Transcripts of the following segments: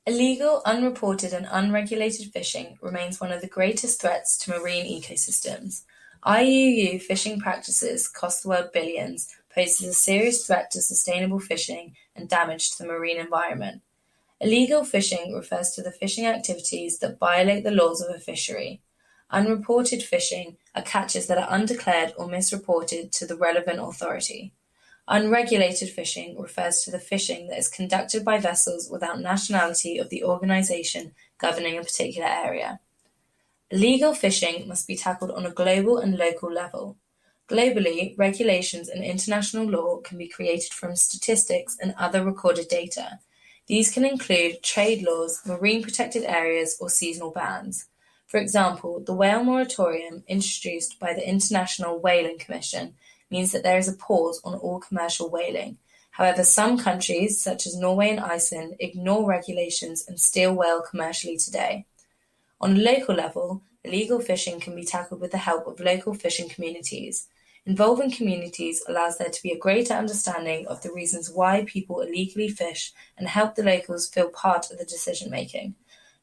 Illegal, unreported and unregulated fishing remains one of the greatest threats to marine ecosystems. IUU fishing practices cost the world billions, poses a serious threat to sustainable fishing and damage to the marine environment. Illegal fishing refers to the fishing activities that violate the laws of a fishery. Unreported fishing are catches that are undeclared or misreported to the relevant authority. Unregulated fishing refers to the fishing that is conducted by vessels without nationality of the organization governing a particular area. Illegal fishing must be tackled on a global and local level. Globally, regulations and international law can be created from statistics and other recorded data. These can include trade laws, marine protected areas, or seasonal bans. For example, the whale moratorium introduced by the International Whaling Commission means that there is a pause on all commercial whaling. However, some countries, such as Norway and Iceland, ignore regulations and steal whale commercially today. On a local level, illegal fishing can be tackled with the help of local fishing communities. Involving communities allows there to be a greater understanding of the reasons why people illegally fish and help the locals feel part of the decision-making.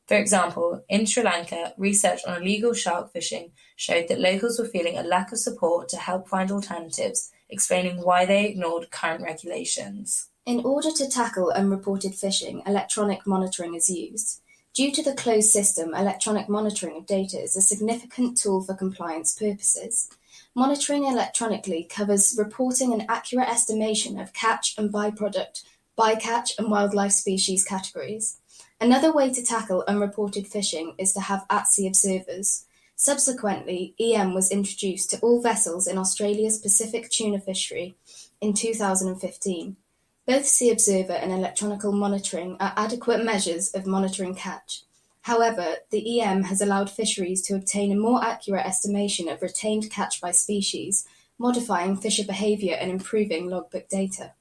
For example, in Sri Lanka, research on illegal shark fishing showed that locals were feeling a lack of support to help find alternatives, explaining why they ignored current regulations. In order to tackle unreported fishing, electronic monitoring is used. Due to the closed system, electronic monitoring of data is a significant tool for compliance purposes. Monitoring electronically covers reporting an accurate estimation of catch and byproduct, bycatch and wildlife species categories. Another way to tackle unreported fishing is to have at-sea observers. Subsequently, EM was introduced to all vessels in Australia's Pacific tuna fishery in 2015. Both sea observer and electronic monitoring are adequate measures of monitoring catch. However, the EM has allowed fisheries to obtain a more accurate estimation of retained catch by species, modifying fisher behaviour and improving logbook data.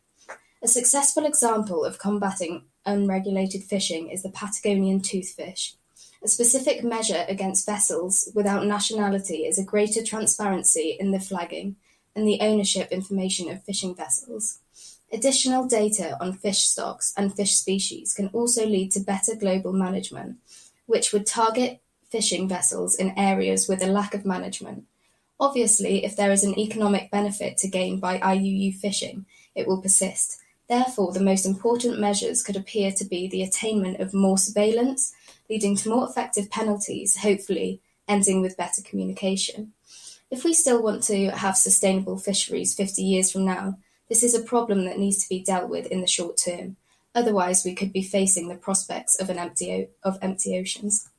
A successful example of combating unregulated fishing is the Patagonian toothfish. A specific measure against vessels without nationality is a greater transparency in the flagging and the ownership information of fishing vessels. Additional data on fish stocks and fish species can also lead to better global management, which would target fishing vessels in areas with a lack of management. Obviously, if there is an economic benefit to gain by IUU fishing, it will persist. Therefore, the most important measures could appear to be the attainment of more surveillance, leading to more effective penalties, hopefully ending with better communication. If we still want to have sustainable fisheries 50 years from now, this is a problem that needs to be dealt with in the short term. Otherwise, we could be facing the prospects of empty oceans.